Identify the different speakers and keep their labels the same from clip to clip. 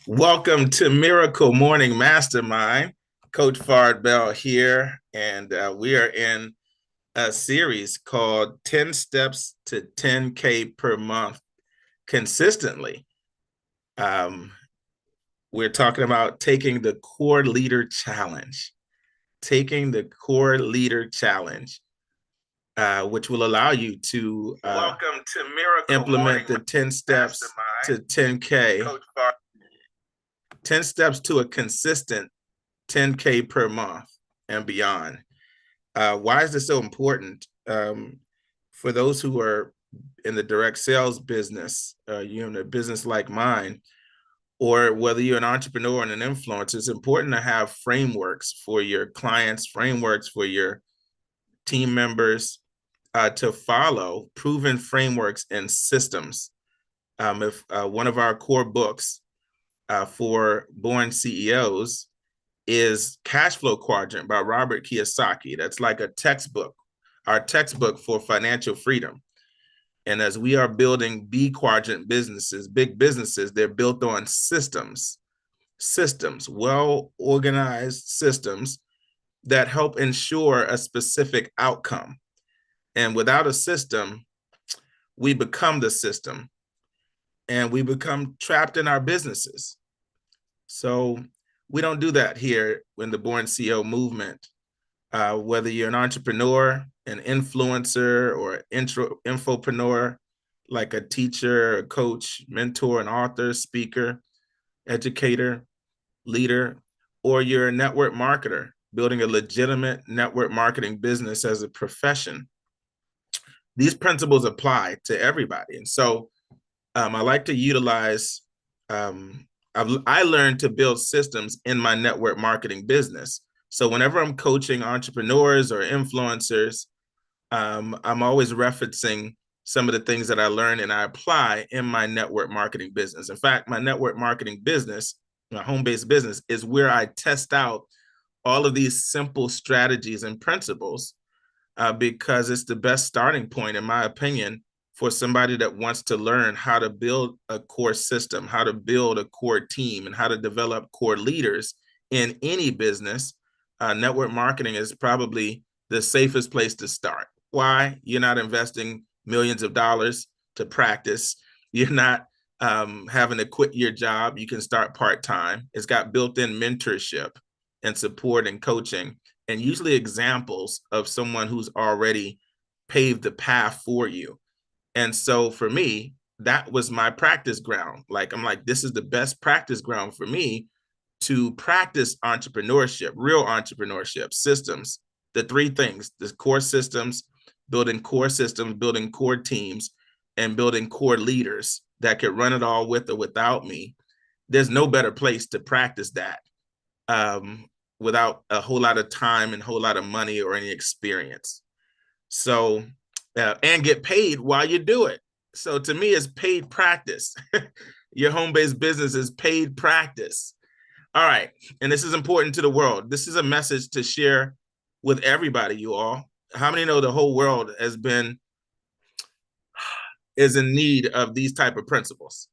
Speaker 1: Welcome to Miracle Morning Mastermind. Coach Fard Bell here, and we are in a series called 10 Steps to 10K per month consistently. We're talking about taking the core leader challenge, which will allow you to
Speaker 2: Welcome to Miracle
Speaker 1: implement the 10 steps to 10K. 10 steps to a consistent 10K per month and beyond. Why is this so important? For those who are in the direct sales business, you're in a business like mine, or whether you're an entrepreneur and an influencer, it's important to have frameworks for your clients, frameworks for your team members to follow, proven frameworks and systems. If one of our core books for Born CEOs is Cash Flow Quadrant by Robert Kiyosaki. That's like a textbook, our textbook for financial freedom. And as we are building B quadrant businesses, big businesses, they're built on systems, well-organized systems that help ensure a specific outcome. And without a system, we become the system and we become trapped in our businesses. So we don't do that here in the Born CEO movement. Whether you're an entrepreneur, an influencer, or infopreneur, like a teacher, a coach, mentor, an author, speaker, educator, leader, or you're a network marketer, building a legitimate network marketing business as a profession. These principles apply to everybody. And so I like to utilize I learned to build systems in my network marketing business. So whenever I'm coaching entrepreneurs or influencers, I'm always referencing some of the things that I learned and I apply in my network marketing business. In fact, my network marketing business, my home-based business, is where I test out all of these simple strategies and principles because it's the best starting point, in my opinion, for somebody that wants to learn how to build a core system, how to build a core team, and how to develop core leaders in any business. Network marketing is probably the safest place to start. Why? You're not investing millions of dollars to practice. You're not having to quit your job. You can start part-time. It's got built-in mentorship and support and coaching, and usually examples of someone who's already paved the path for you. And so for me, that was my practice ground. Like, I'm like, this is the best practice ground for me to practice entrepreneurship, real entrepreneurship, systems, the three things, the core systems, building core teams, and building core leaders that could run it all with or without me. There's no better place to practice that without a whole lot of time and a whole lot of money or any experience. So, and get paid while you do it. So to me, it's paid practice. Your home-based business is paid practice. All right. And this is important to the world. This is a message to share with everybody, you all. How many know the whole world is in need of these type of principles?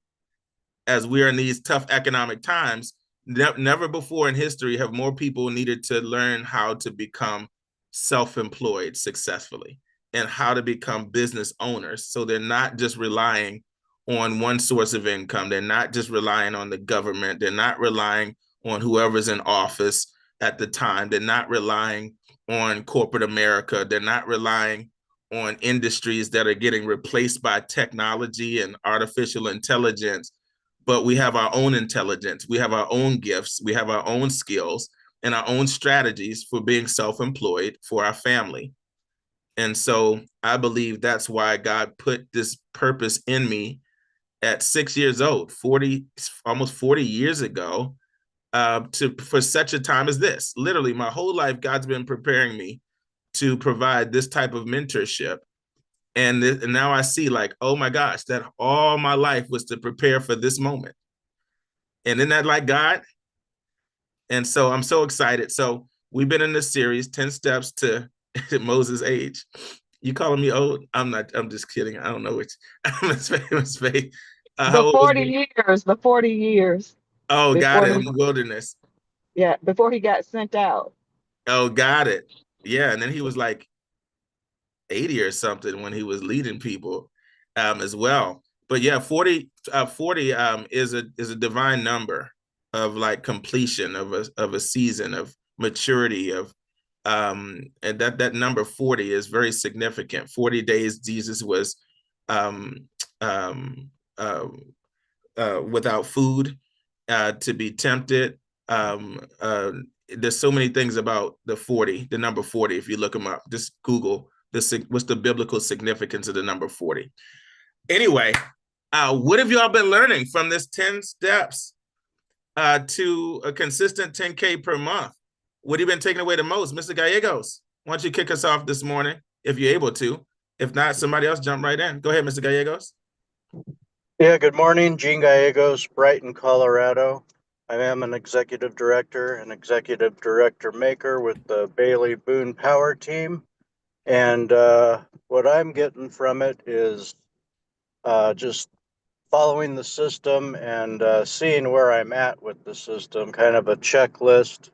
Speaker 1: As we are in these tough economic times, never before in history have more people needed to learn how to become self-employed successfully and how to become business owners. So they're not just relying on one source of income. They're not just relying on the government. They're not relying on whoever's in office at the time. They're not relying on corporate America. They're not relying on industries that are getting replaced by technology and artificial intelligence. But we have our own intelligence. We have our own gifts. We have our own skills and our own strategies for being self-employed for our family. And so I believe that's why God put this purpose in me at 6 years old, almost 40 years ago, for such a time as this. Literally, my whole life, God's been preparing me to provide this type of mentorship. And now I see, like, oh my gosh, that all my life was to prepare for this moment. And isn't that like God? And so I'm so excited. So we've been in this series, 10 Steps to Moses' Age. You calling me old? I'm not. I'm just kidding. I don't know which. I'm Miss Faye.
Speaker 2: The
Speaker 1: How old is
Speaker 2: 40
Speaker 1: me?
Speaker 2: years, the 40 years.
Speaker 1: Oh, got
Speaker 2: before
Speaker 1: it.
Speaker 2: he,
Speaker 1: In the wilderness.
Speaker 2: yeah, before he got sent out.
Speaker 1: Oh, got it. Yeah, and then he was like 80 or something when he was leading people as well. But yeah, 40 is a divine number of like completion of a season of maturity of and that number 40 is very significant. 40 days Jesus was um um uh, without food to be tempted. There's so many things about the 40, the number 40. If you look them up, just Google what's the biblical significance of the number 40. Anyway, what have y'all been learning from this 10 steps to a consistent 10K per month? What have you been taking away the most? Mr. Gallegos, why don't you kick us off this morning if you're able to? If not, somebody else jump right in. Go ahead, Mr. Gallegos.
Speaker 3: Yeah, good morning. Gene Gallegos, Brighton, Colorado. I am an executive director and executive director maker with the Bailey Boone Power Team. And what I'm getting from it is just following the system and seeing where I'm at with the system, kind of a checklist,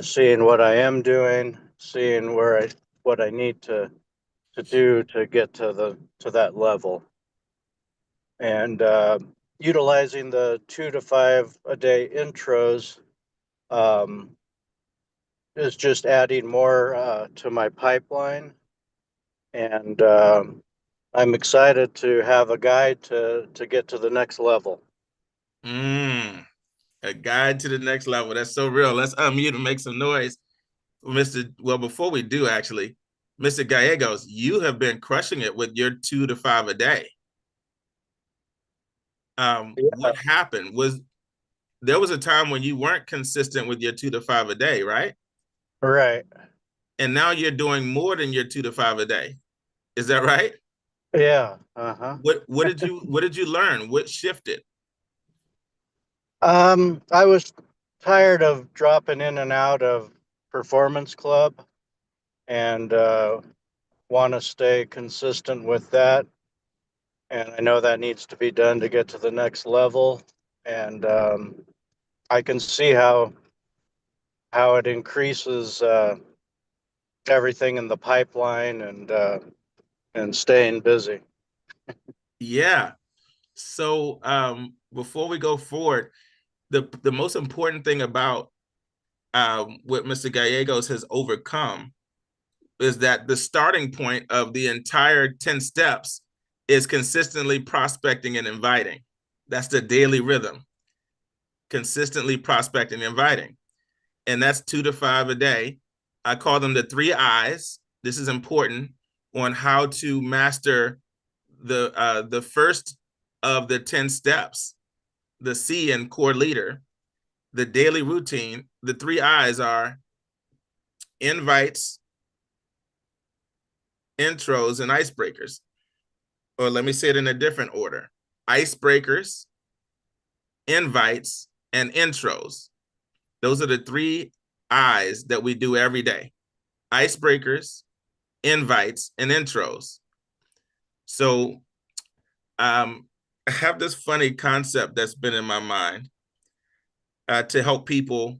Speaker 3: seeing what I am doing, seeing what I need to do to get to that level. And utilizing the 2 to 5 a day intros um, is just adding more to my pipeline. And I'm excited to have a guide to get to the next level.
Speaker 1: Mm, a guide to the next level. That's so real. Let's unmute and make some noise. Well, before we do, actually, Mr. Gallegos, you have been crushing it with your 2 to 5 a day.
Speaker 3: Yeah,
Speaker 1: What happened? There was a time when you weren't consistent with your 2 to 5 a day, right?
Speaker 3: right.
Speaker 1: And now you're doing more than your 2 to 5 a day. Is that right?
Speaker 3: Yeah. Uh-huh.
Speaker 1: What did you learn? What shifted?
Speaker 3: I was tired of dropping in and out of Performance Club and want to stay consistent with that. And I know that needs to be done to get to the next level. And I can see how it increases everything in the pipeline and staying busy.
Speaker 1: Yeah. So before we go forward, the most important thing about what Mr. Gallegos has overcome is that the starting point of the entire 10 steps is consistently prospecting and inviting. That's the daily rhythm, consistently prospecting and inviting. And that's 2 to 5 a day. I call them the 3 I's. This is important on how to master the first of the 10 steps, the C in core leader, the daily routine. The 3 I's are invites, intros, and icebreakers. Or let me say it in a different order: icebreakers, invites, and intros. Those are the 3 I's that we do every day: icebreakers, invites, and intros. So I have this funny concept that's been in my mind to help people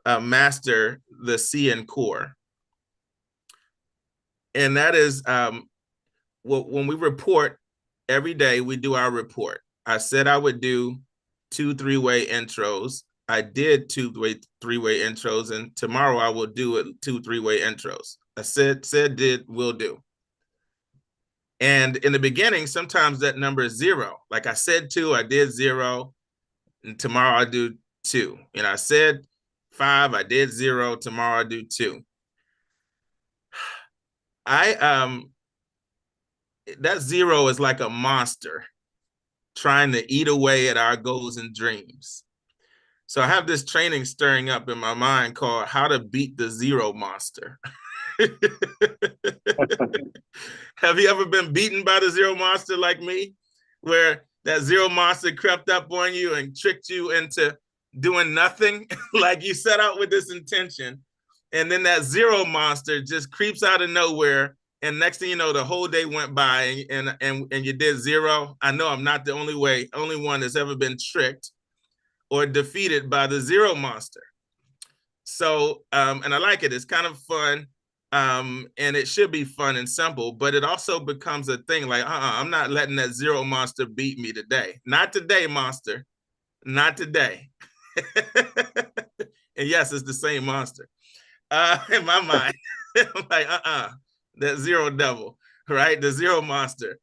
Speaker 1: master the C and core. And that is when we report every day, we do our report. I said I would do 2 3-way intros. I did 2 3-way intros, and tomorrow I will do it 2 3-way intros. I said, did, will do. And in the beginning, sometimes that number is 0. Like I said 2, I did 0, and tomorrow I do 2. And I said 5, I did 0, tomorrow I do 2. I That 0 is like a monster trying to eat away at our goals and dreams. So I have this training stirring up in my mind called How to Beat the Zero Monster. Have you ever been beaten by the zero monster like me, where that zero monster crept up on you and tricked you into doing nothing? Like you set out with this intention, and then that zero monster just creeps out of nowhere, and next thing you know, the whole day went by, and you did 0. I know I'm not the only one that's ever been tricked, or defeated by the zero monster. So, and I like it. It's kind of fun, and it should be fun and simple, but it also becomes a thing like, I'm not letting that zero monster beat me today. Not today, monster. Not today. And yes, it's the same monster in my mind. I'm like, that zero devil, right? The zero monster.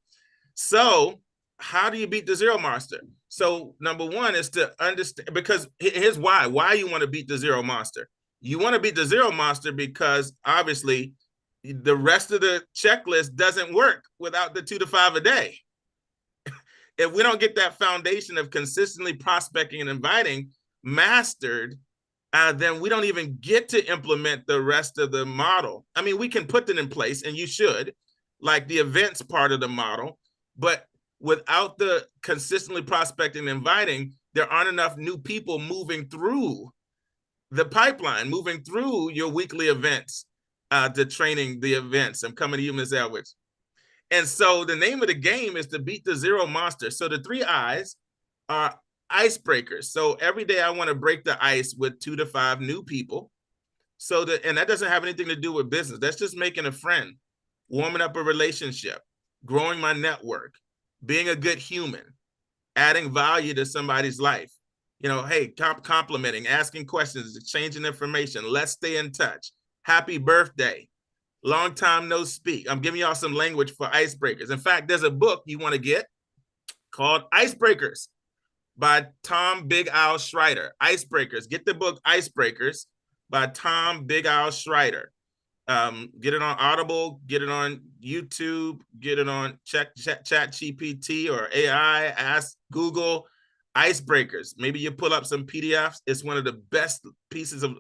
Speaker 1: So how do you beat the zero monster? So number one is to understand, because here's why you want to beat the zero monster. You want to beat the zero monster because obviously the rest of the checklist doesn't work without the 2 to 5 a day. If we don't get that foundation of consistently prospecting and inviting mastered, then we don't even get to implement the rest of the model. I mean, we can put them in place, and you should, like the events part of the model, but without the consistently prospecting and inviting, there aren't enough new people moving through the pipeline, moving through your weekly events, the training, the events. I'm coming to you, Ms. Edwards. And so the name of the game is to beat the zero monster. So the 3 I's are icebreakers. So every day I want to break the ice with 2 to 5 new people. So that, and that doesn't have anything to do with business. That's just making a friend, warming up a relationship, growing my network, being a good human, adding value to somebody's life. You know, hey, complimenting, asking questions, exchanging information. Let's stay in touch. Happy birthday. Long time no speak. I'm giving y'all some language for icebreakers. In fact, there's a book you want to get called Icebreakers by Tom Big Al Schreiter. Icebreakers. Get the book Icebreakers by Tom Big Al Schreiter. Get it on Audible, get it on YouTube, get it on Chat GPT or AI, ask Google. Icebreakers. Maybe you pull up some PDFs. It's one of the best pieces of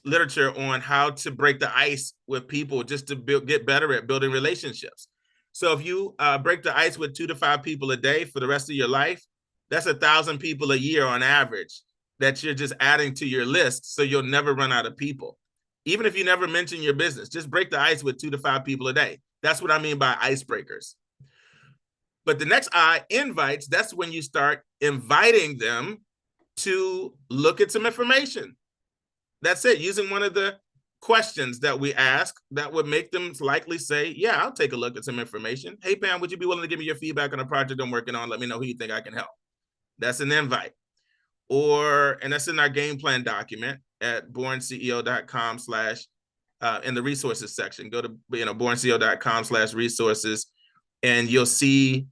Speaker 1: literature on how to break the ice with people, just to get better at building relationships. So if you break the ice with 2 to 5 people a day for the rest of your life, that's 1,000 people a year on average that you're just adding to your list, so you'll never run out of people. Even if you never mention your business, just break the ice with 2 to 5 people a day. That's what I mean by icebreakers. But the next I, invites, that's when you start inviting them to look at some information. That's it, using one of the questions that we ask that would make them likely say, yeah, I'll take a look at some information. Hey, Pam, would you be willing to give me your feedback on a project I'm working on? Let me know who you think I can help. That's an invite. And that's in our game plan document at BornCEO.com / in the resources section. Go to BornCEO.com /resources, and you'll see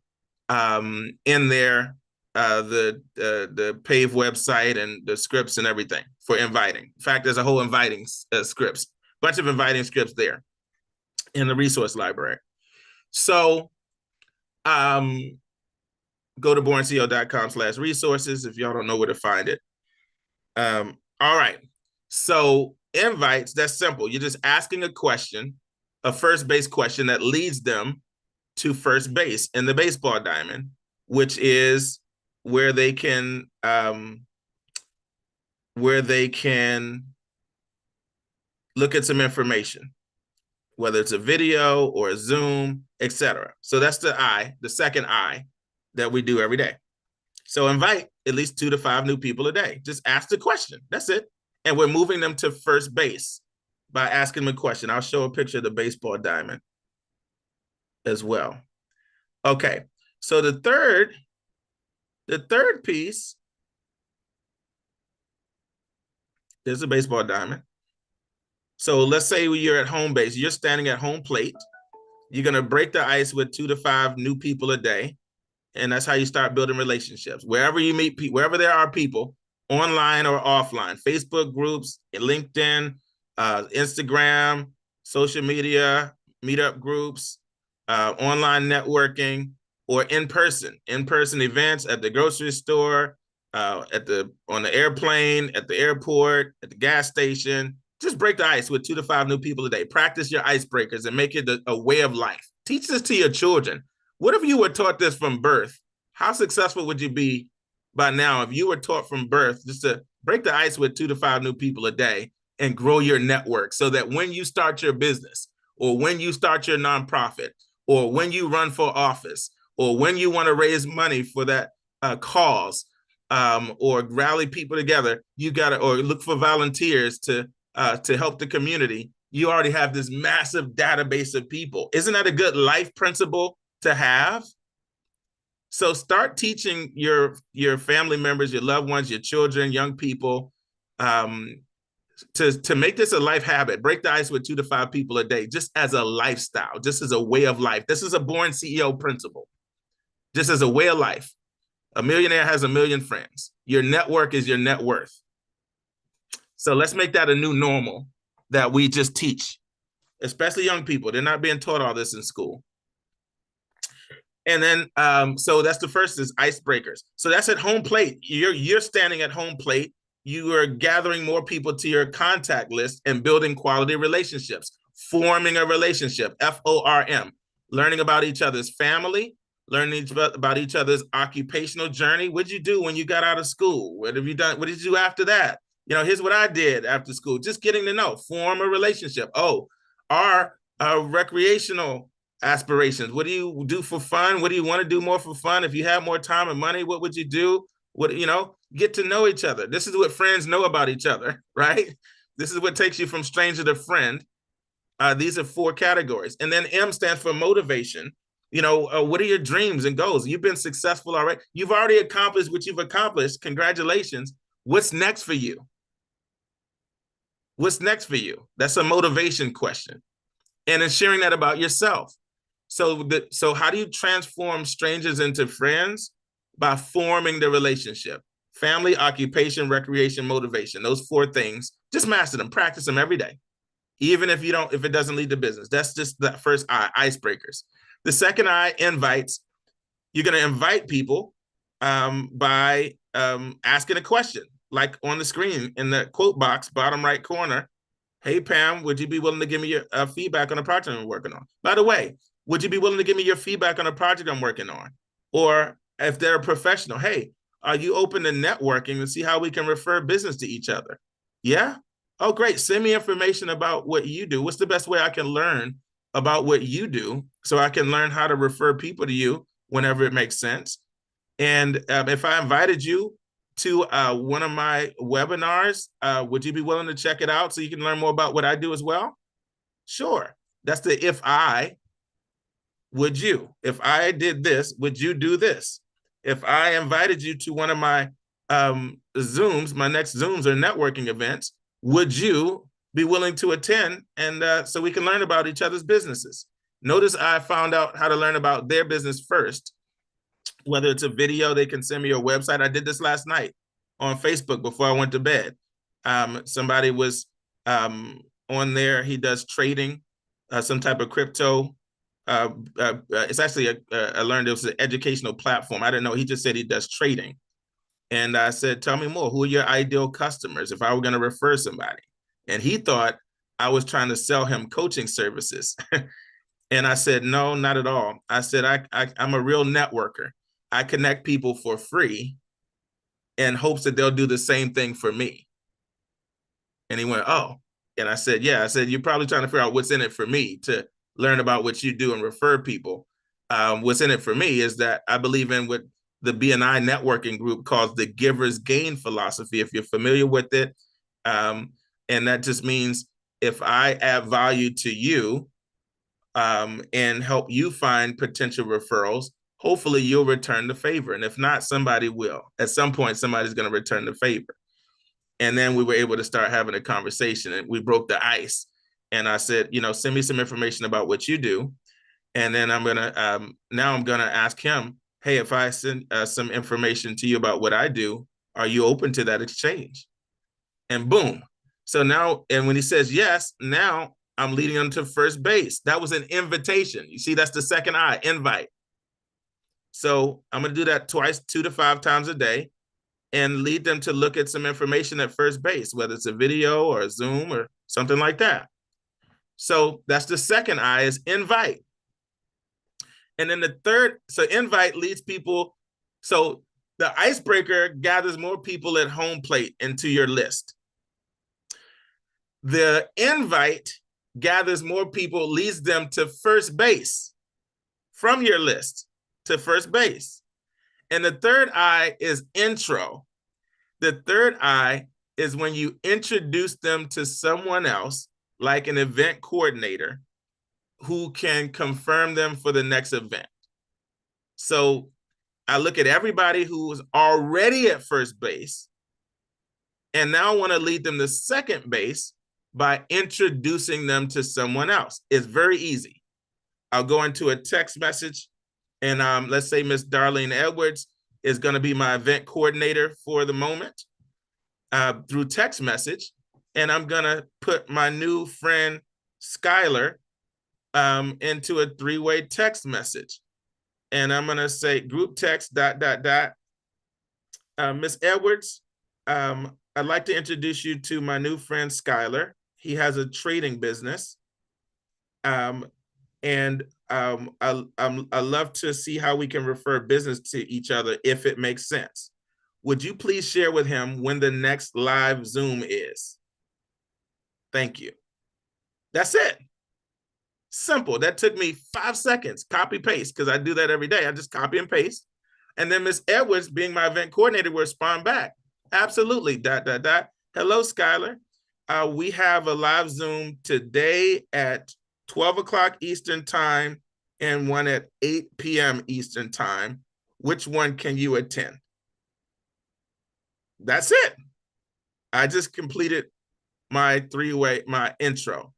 Speaker 1: in there the PAVE website and the scripts and everything for inviting. In fact, there's a whole inviting scripts, bunch of inviting scripts there in the resource library. So go to BornCEO.com /resources if y'all don't know where to find it. All right. So invites, that's simple. You're just asking a question, a first base question that leads them to first base in the baseball diamond, which is where they can look at some information, whether it's a video or a Zoom, etc. So that's the second I that we do every day. So invite at least 2 to 5 new people a day. Just ask the question. That's it. And we're moving them to first base by asking them a question. I'll show a picture of the baseball diamond as well. Okay. So the third piece, there's a baseball diamond. So let's say you're at home base, you're standing at home plate. You're going to break the ice with 2 to 5 new people a day. And that's how you start building relationships. Wherever you meet people, wherever there are people, online or offline, Facebook groups, LinkedIn, Instagram, social media, meetup groups, online networking, or in-person events at the grocery store, on the airplane, at the airport, at the gas station. Just break the ice with 2 to 5 new people a day. Practice your icebreakers and make it a way of life. Teach this to your children. What if you were taught this from birth? How successful would you be by now if you were taught from birth just to break the ice with 2 to 5 new people a day and grow your network, so that when you start your business, or when you start your nonprofit, or when you run for office, or when you want to raise money for that cause, or rally people together, you got to, or look for volunteers to help the community. You already have this massive database of people. Isn't that a good life principle to have? So start teaching your family members, your loved ones, your children, young people, to make this a life habit. Break the ice with 2 to 5 people a day, just as a lifestyle, just as a way of life. This is a Born CEO principle, just as a way of life. A millionaire has a million friends. Your network is your net worth. So let's make that a new normal that we just teach, especially young people. They're not being taught all this in school. And then, so that's the first is icebreakers. So that's at home plate. You're standing at home plate. You are gathering more people to your contact list and building quality relationships, forming a relationship, FORM, learning about each other's family, learning about each other's occupational journey. What'd you do when you got out of school? What have you done? What did you do after that? You know, here's what I did after school. Just getting to know, form a relationship. Oh, our recreational aspirations. What do you do for fun? What do you want to do more for fun? If you have more time and money, what would you do? What, you know, get to know each other. This is what friends know about each other, right? This is what takes you from stranger to friend. These are 4 categories. And then M stands for motivation. You know, what are your dreams and goals? You've been successful already. You've already accomplished what you've accomplished. Congratulations. What's next for you? What's next for you? That's a motivation question. And then sharing that about yourself. So how do you transform strangers into friends? By forming the relationship. Family, occupation, recreation, motivation. Those 4 things, just master them, practice them every day. Even if it doesn't lead to business. That's just the first I, icebreakers. The second I, invites. You're going to invite people by asking a question, like on the screen in the quote box, bottom right corner. Hey, Pam, would you be willing to give me your feedback on a project I'm working on? By the way, would you be willing to give me your feedback on a project I'm working on? Or if they're a professional, hey, are you open to networking to see how we can refer business to each other? Yeah? Oh, great. Send me information about what you do. What's the best way I can learn about what you do so I can learn how to refer people to you whenever it makes sense? And if I invited you to one of my webinars, would you be willing to check it out so you can learn more about what I do as well? Sure. That's the if I. Would you? If I did this, would you do this? If I invited you to one of my Zooms, my next Zooms or networking events, would you be willing to attend and so we can learn about each other's businesses? Notice I found out how to learn about their business first, whether it's a video, they can send me a website. I did this last night on Facebook before I went to bed. Somebody was on there. He does trading, some type of crypto. It's actually, I learned it was an educational platform. I didn't know. He just said he does trading. And I said, tell me more. Who are your ideal customers if I were going to refer somebody? And he thought I was trying to sell him coaching services. And I said, no, not at all. I said, I'm a real networker. I connect people for free in hopes that they'll do the same thing for me. And he went, oh. And I said, yeah. I said, you're probably trying to figure out what's in it for me to learn about what you do and refer people. What's in it for me is that I believe in what the BNI networking group calls the giver's gain philosophy, if you're familiar with it. And that just means if I add value to you and help you find potential referrals, hopefully you'll return the favor. And if not, somebody will. At some point, somebody's going to return the favor. And then we were able to start having a conversation and we broke the ice. And I said, you know, send me some information about what you do. And then I'm going to, now I'm going to ask him, hey, if I send some information to you about what I do, are you open to that exchange? And boom. So now, and when he says yes, now I'm leading him to first base. That was an invitation. You see, that's the second I, invite. So I'm going to do that twice, 2 to 5 times a day, and lead them to look at some information at first base, whether it's a video or a Zoom or something like that. So that's the second I, is invite. And then the third, so invite leads people. So the icebreaker gathers more people at home plate into your list. The invite gathers more people, leads them to first base from your list to first base. And the third I is intro. The third I is when you introduce them to someone else, like an event coordinator, who can confirm them for the next event. So I look at everybody who was already at first base, and now I want to lead them to second base by introducing them to someone else. It's very easy. I'll go into a text message, and let's say Miss Darlene Edwards is going to be my event coordinator for the moment through text message, and I'm going to put my new friend Skylar into a three-way text message. And I'm going to say group text ... Miss Edwards, I'd like to introduce you to my new friend Skylar. He has a trading business. I love to see how we can refer business to each other if it makes sense. Would you please share with him when the next live Zoom is? Thank you. That's it. Simple. That took me 5 seconds. Copy paste, because I do that every day. I just copy and paste. And then Miss Edwards, being my event coordinator, will respond back. Absolutely. ... Hello, Skylar. We have a live Zoom today at 12 o'clock Eastern time and one at 8 p.m. Eastern time. Which one can you attend? That's it. I just completed my my intro.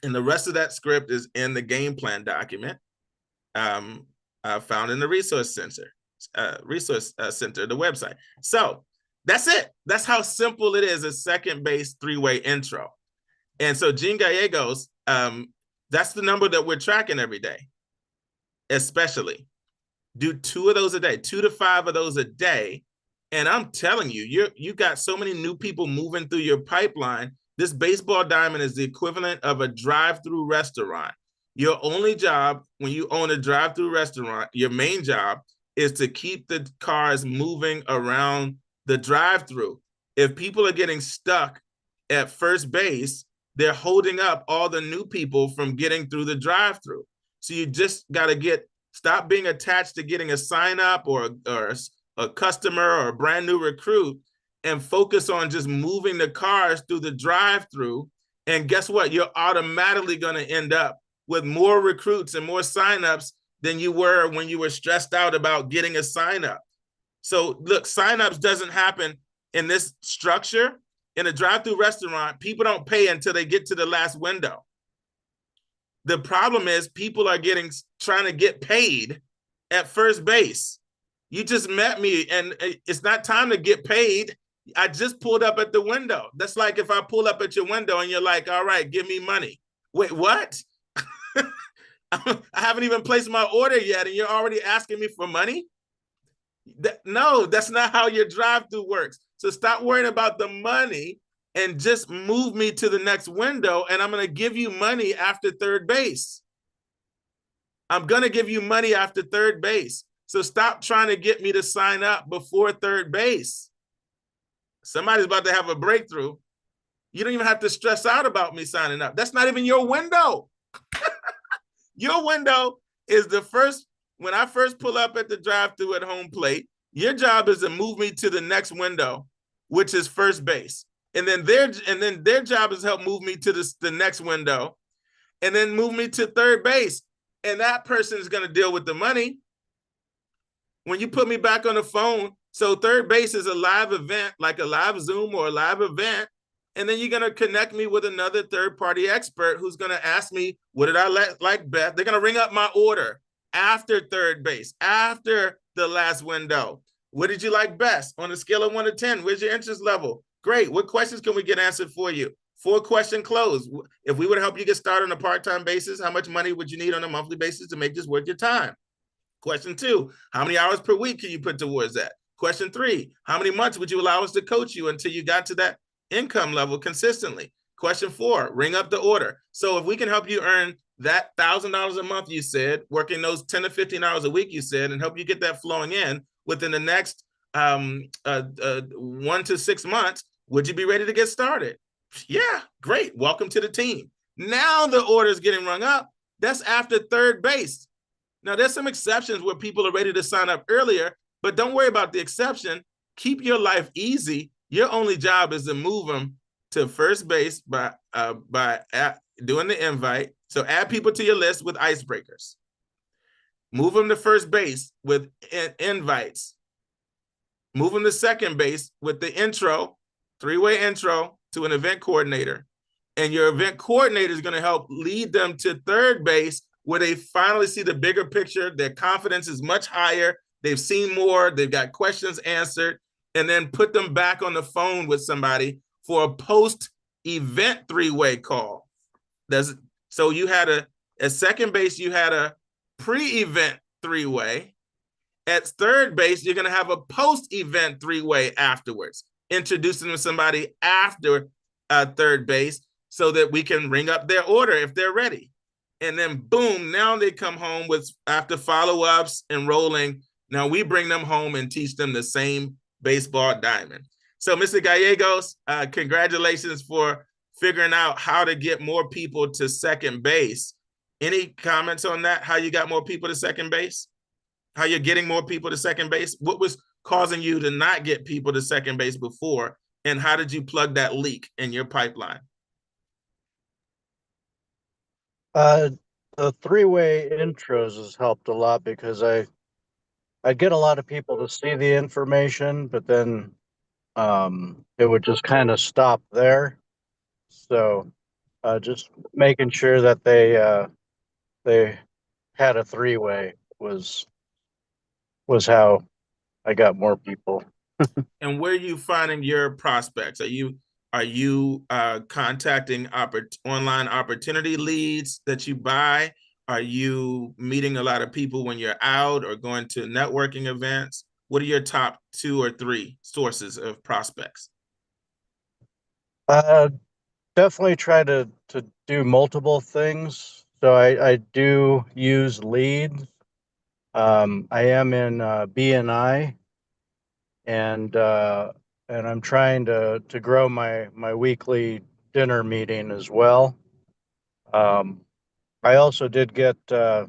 Speaker 1: And the rest of that script is in the game plan document found in the resource center, the website. So that's it. That's how simple it is, a second base three-way intro. And so Gene Gallegos, that's the number that we're tracking every day, especially. Do 2 of those a day, 2 to 5 of those a day. And I'm telling you, you got so many new people moving through your pipeline. This baseball diamond is the equivalent of a drive-through restaurant. Your only job when you own a drive-through restaurant, your main job is to keep the cars moving around the drive-through. If people are getting stuck at first base, they're holding up all the new people from getting through the drive-through. So you just got to stop being attached to getting a sign up or a customer or a brand new recruit, and focus on just moving the cars through the drive-through. And guess what? You're automatically going to end up with more recruits and more signups than you were when you were stressed out about getting a sign up. So look, signups doesn't happen in this structure. In a drive-through restaurant, people don't pay until they get to the last window. The problem is people are trying to get paid at first base. You just met me and it's not time to get paid. I just pulled up at the window. That's like if I pull up at your window and you're like, all right, give me money. Wait, what? I haven't even placed my order yet and you're already asking me for money? No, that's not how your drive-through works. So stop worrying about the money and just move me to the next window, and I'm going to give you money after third base. I'm going to give you money after third base. So stop trying to get me to sign up before third base. Somebody's about to have a breakthrough. You don't even have to stress out about me signing up. That's not even your window. Your window is when I first pull up at the drive-thru at home plate, your job is to move me to the next window, which is first base. And then their job is to help move me to the next window and then move me to third base. And that person is going to deal with the money. When you put me back on the phone, so third base is a live event, like a live Zoom or a live event. And then you're going to connect me with another third-party expert who's going to ask me, what did I like best? They're going to ring up my order after third base, after the last window. What did you like best? On a scale of 1 to 10, where's your interest level? Great. What questions can we get answered for you? 4-question close. If we would help you get started on a part-time basis, how much money would you need on a monthly basis to make this worth your time? Question 2, how many hours per week can you put towards that? Question 3, how many months would you allow us to coach you until you got to that income level consistently? Question 4, ring up the order. So if we can help you earn that $1,000 a month, you said, working those 10 to 15 hours a week, you said, and help you get that flowing in within the next 1 to 6 months, would you be ready to get started? Yeah, great. Welcome to the team. Now the order is getting rung up. That's after third base. Now, there's some exceptions where people are ready to sign up earlier, But don't worry about the exception. Keep your life easy. Your only job is to move them to first base by doing the invite. So add people to your list with icebreakers. Move them to first base with invites. Move them to second base with the intro, three-way intro to an event coordinator. And your event coordinator is going to help lead them to third base where they finally see the bigger picture. Their confidence is much higher. They've seen more. They've got questions answered. And then put them back on the phone with somebody for a post-event three-way call. So you had at second base, you had a pre-event three-way. At third base, you're going to have a post-event three-way afterwards, introducing them to somebody after third base so that we can ring up their order if they're ready. And then boom, now they come home with, after follow-ups and rolling, now we bring them home and teach them the same baseball diamond. So Mr. Gallegos, congratulations for figuring out how to get more people to second base. Any comments on that? How you got more people to second base? How you're getting more people to second base? What was causing you to not get people to second base before? And how did you plug that leak in your pipeline?
Speaker 3: The three-way intros has helped a lot because I get a lot of people to see the information, but then it would just kind of stop there. So just making sure that they had a three-way was how I got more people.
Speaker 1: And where are you finding your prospects? Are you contacting online opportunity leads that you buy? Are you meeting a lot of people when you're out or going to networking events? What are your top 2 or 3 sources of prospects?
Speaker 3: Definitely try to do multiple things. So I do use leads. I am in BNI, and I'm trying to grow my weekly dinner meeting as well. I also did get a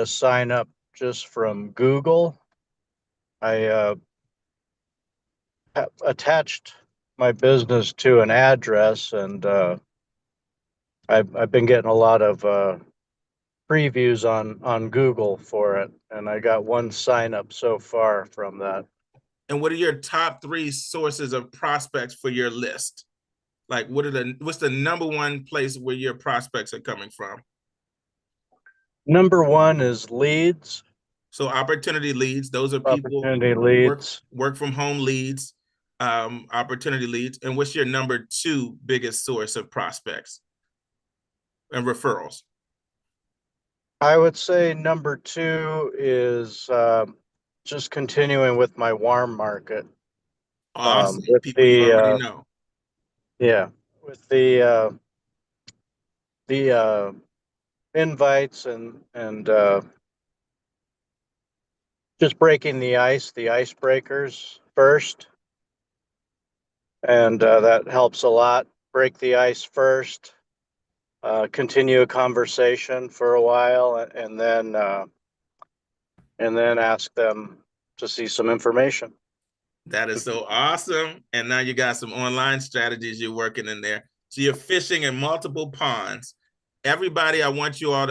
Speaker 3: sign up just from Google. I attached my business to an address, and I've been getting a lot of previews on Google for it, and I got one sign up so far from that.
Speaker 1: And what are your top 3 sources of prospects for your list? Like, what's the number one place where your prospects are coming from?
Speaker 3: Number one is leads.
Speaker 1: So opportunity leads, those are people
Speaker 3: Opportunity leads.
Speaker 1: work from home leads, opportunity leads. And what's your number 2 biggest source of prospects and referrals?
Speaker 3: I would say number 2 is just continuing with my warm market.
Speaker 1: Awesome.
Speaker 3: With
Speaker 1: People you already know.
Speaker 3: Yeah, with the invites and just breaking the icebreakers first, and that helps a lot. Break the ice first, continue a conversation for a while, and then ask them to see some information.
Speaker 1: That is so awesome. And now you got some online strategies you're working in there. So you're fishing in multiple ponds. Everybody, I want you all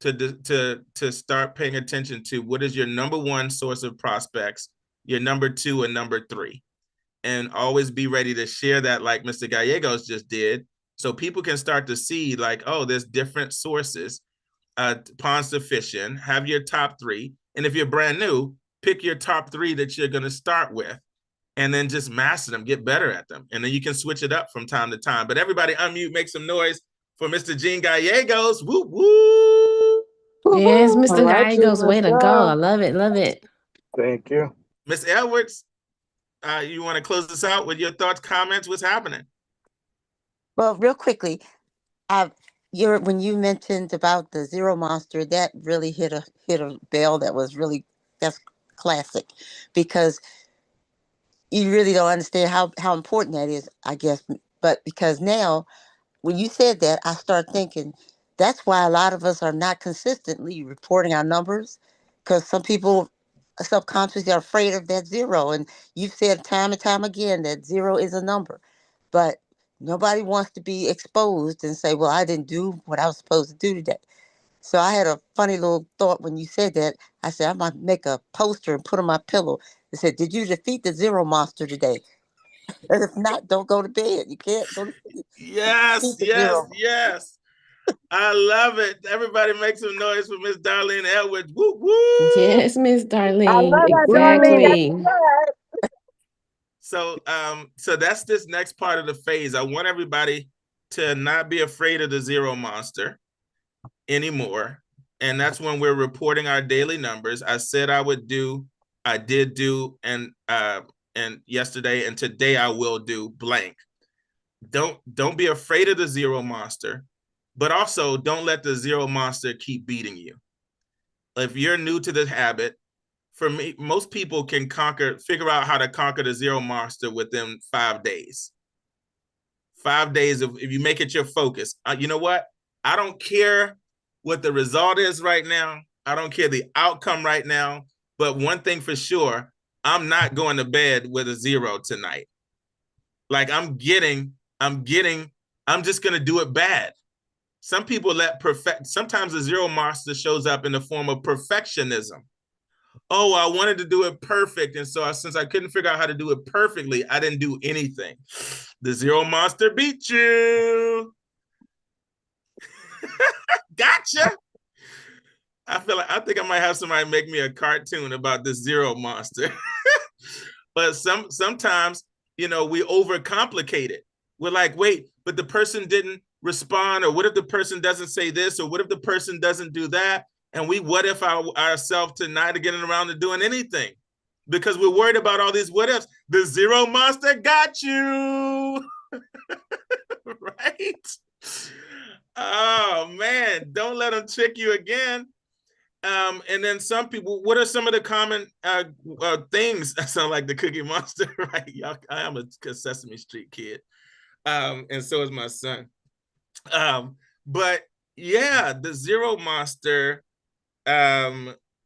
Speaker 1: to start paying attention to what is your number 1 source of prospects, your number 2 and number 3. And always be ready to share that like Mr. Gallegos just did. So people can start to see like, oh, there's different sources, ponds to fish in. Have your top 3. And if you're brand new, pick your top 3 that you're going to start with and then just master them, get better at them. And then you can switch it up from time to time. But everybody unmute, make some noise for Mr. Gene Gallegos. Woo, woo.
Speaker 4: Yes,
Speaker 2: All
Speaker 4: Mr.
Speaker 2: right, Gene,
Speaker 4: Gallegos, way
Speaker 2: let's
Speaker 4: to go. I
Speaker 2: go.
Speaker 4: love it. Love it.
Speaker 3: Thank you.
Speaker 1: Ms. Edwards, you want to close this out with your thoughts, comments? What's happening?
Speaker 5: Well, real quickly, when you mentioned about the Zero Monster, that really hit a bell. That's classic, because you really don't understand how important that is, I guess. But because now, when you said that, I start thinking that's why a lot of us are not consistently reporting our numbers, because some people subconsciously are afraid of that zero. And you've said time and time again that zero is a number, but nobody wants to be exposed and say, well, I didn't do what I was supposed to do today. So I had a funny little thought when you said that. I said, I might make a poster and put on my pillow. It said, did you defeat the zero monster today? And if not, don't go to bed. You can't go to sleep.
Speaker 1: Yes,
Speaker 5: Defeat the
Speaker 1: yes,
Speaker 5: zero.
Speaker 1: yes. I love it. Everybody make some noise for Miss Darlene Edwards. Woo, woo.
Speaker 4: Yes, Miss
Speaker 2: I
Speaker 4: Darlene.
Speaker 2: love that, Darlene. That's
Speaker 4: Exactly.
Speaker 2: right.
Speaker 1: So that's this next part of the phase. I want everybody to not be afraid of the zero monster anymore. And that's when we're reporting our daily numbers. I said I would do, I did do, and yesterday and today I will do blank. Don't be afraid of the zero monster, but also don't let the zero monster keep beating you. If you're new to this habit, for me, most people can figure out how to conquer the zero monster within 5 days. 5 days if you make it your focus. You know what? I don't care what the result is right now. I don't care the outcome right now. But one thing for sure, I'm not going to bed with a zero tonight. Like I'm just going to do it bad. Some people sometimes the zero monster shows up in the form of perfectionism. Oh, I wanted to do it perfect. And so since I couldn't figure out how to do it perfectly, I didn't do anything. The zero monster beat you. Gotcha. I think I might have somebody make me a cartoon about this zero monster. But sometimes, we overcomplicate it. We're like, wait, but the person didn't respond, or what if the person doesn't say this, or what if the person doesn't do that? And we what if ourselves to not getting around to doing anything because we're worried about all these what ifs. The zero monster got you. Right? Oh man, don't let them trick you again. And then some people, what are some of the common things? I sound like the Cookie Monster, right? I am a Sesame Street kid. And so is my son. But yeah, the zero monster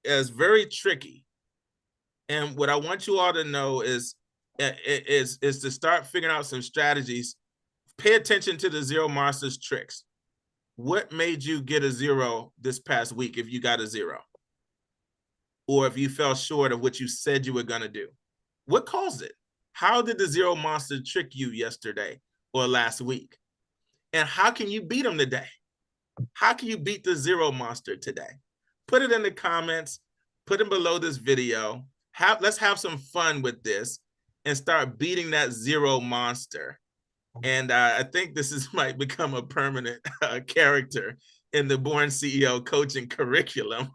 Speaker 1: is very tricky. And what I want you all to know is to start figuring out some strategies. Pay attention to the zero monster's tricks. What made you get a zero this past week if you got a zero? Or if you fell short of what you said you were going to do? What caused it? How did the zero monster trick you yesterday or last week? And how can you beat them today? How can you beat the zero monster today? Put it in the comments. Put them below this video. Let's have some fun with this and start beating that zero monster. And I think this might become a permanent character in the BornCEO coaching curriculum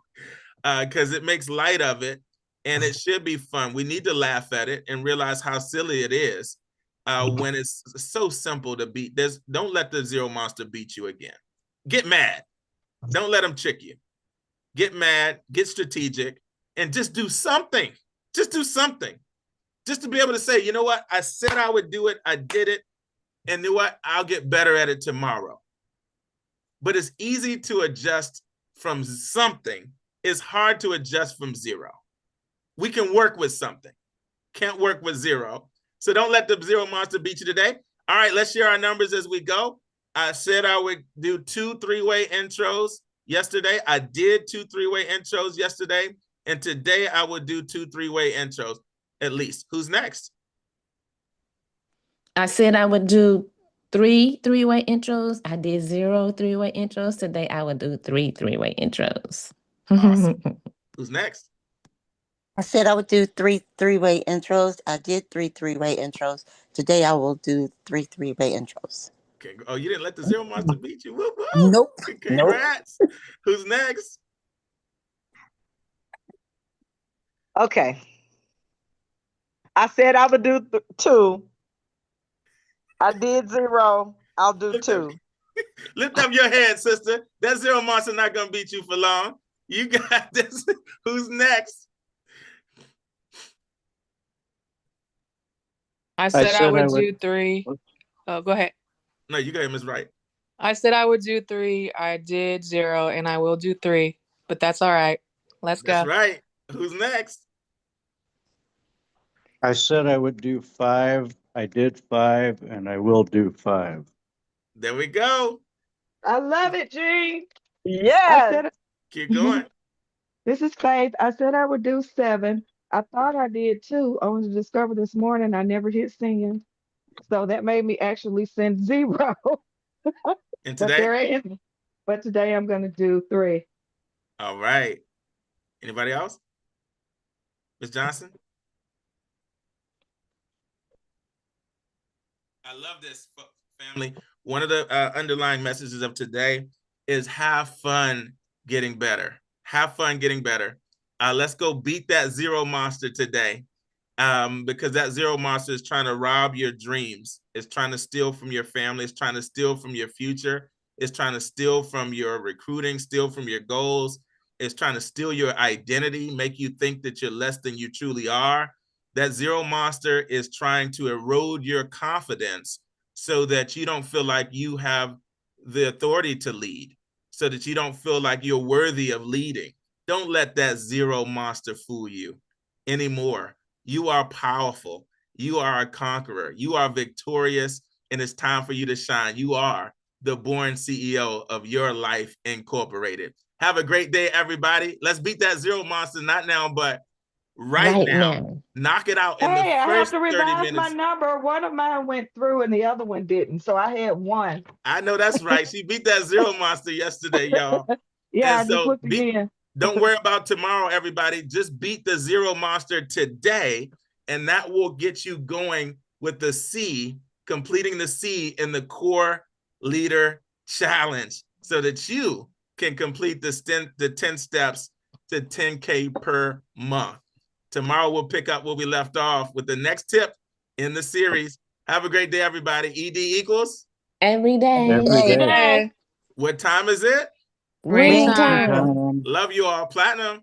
Speaker 1: because it makes light of it and it should be fun. We need to laugh at it and realize how silly it is when it's so simple to beat. Don't let the zero monster beat you again. Get mad. Don't let them trick you. Get mad, get strategic, and just do something. Just do something. Just to be able to say, you know what? I said I would do it. I did it. And you know what? I'll get better at it tomorrow. But it's easy to adjust from something. It's hard to adjust from zero. We can work with something. Can't work with zero. So don't let the zero monster beat you today. All right, let's share our numbers as we go. I said I would do 2 3-way intros yesterday. I did 2 3-way intros yesterday. And today I would do 2 3-way intros at least. Who's next?
Speaker 4: I said I would do 3 3-way intros. I did 0 3-way intros. Today I would do 3 3-way intros.
Speaker 1: Awesome. Who's next?
Speaker 5: I said I would do three-way intros. I did 3-way intros. Today I will do 3-way intros.
Speaker 1: Okay. Oh, you didn't let the zero monster beat you? Woo woo.
Speaker 5: Nope.
Speaker 1: Congrats. Nope. Who's next?
Speaker 2: Okay. I said I would do 2. I did 0. I'll do 2.
Speaker 1: Lift up your head, sister. That zero monster not gonna beat you for long. You got this. Who's next?
Speaker 6: I said I would do 3. Oh, go ahead.
Speaker 1: No, you got him. Is right.
Speaker 6: I said I would do 3. I did 0, and I will do 3. But that's all right. Let's go.
Speaker 1: That's right. Who's next?
Speaker 3: I said I would do 5. I did 5, and I will do 5.
Speaker 1: There we go.
Speaker 2: I love it, Gene. I
Speaker 7: Yes.
Speaker 2: said
Speaker 1: Keep going.
Speaker 2: this is Faith. I said I would do 7. I thought I did 2. Only to discover this morning I never hit send. So that made me actually send 0.
Speaker 1: And
Speaker 2: But
Speaker 1: today?
Speaker 2: there is. But today I'm gonna do 3.
Speaker 1: All right. Anybody else? Ms. Johnson? I love this, family. One of the underlying messages of today is have fun getting better. Have fun getting better. Let's go beat that 0 monster today, because that 0 monster is trying to rob your dreams. It's trying to steal from your family. It's trying to steal from your future. It's trying to steal from your recruiting, steal from your goals. It's trying to steal your identity, make you think that you're less than you truly are. That 0 monster is trying to erode your confidence so that you don't feel like you have the authority to lead, so that you don't feel like you're worthy of leading. Don't let that 0 monster fool you anymore. You are powerful. You are a conqueror. You are victorious, and it's time for you to shine. You are the born CEO of your life incorporated. Have a great day, everybody. Let's beat that 0 monster, not now, but right now. Knock it out in the
Speaker 2: Hey, I have
Speaker 1: first
Speaker 2: to
Speaker 1: 30
Speaker 2: revise my
Speaker 1: minutes.
Speaker 2: number. One of mine went through and the other one didn't. So I had 1.
Speaker 1: I know that's right. She beat that 0 monster yesterday, y'all.
Speaker 2: Yeah,
Speaker 1: And
Speaker 2: I just
Speaker 1: so
Speaker 2: looked again.
Speaker 1: don't worry about tomorrow, everybody. Just beat the 0 monster today, and that will get you going with the C, completing the C in the core leader challenge, so that you can complete the 10 steps to 10K per month. Tomorrow we'll pick up where we left off with the next tip in the series. Have a great day, everybody. ED equals
Speaker 4: Every day.
Speaker 3: Every day.
Speaker 6: Hey,
Speaker 1: what time is it?
Speaker 6: rain
Speaker 4: Winning
Speaker 6: time.
Speaker 4: time.
Speaker 1: Love you all. Platinum.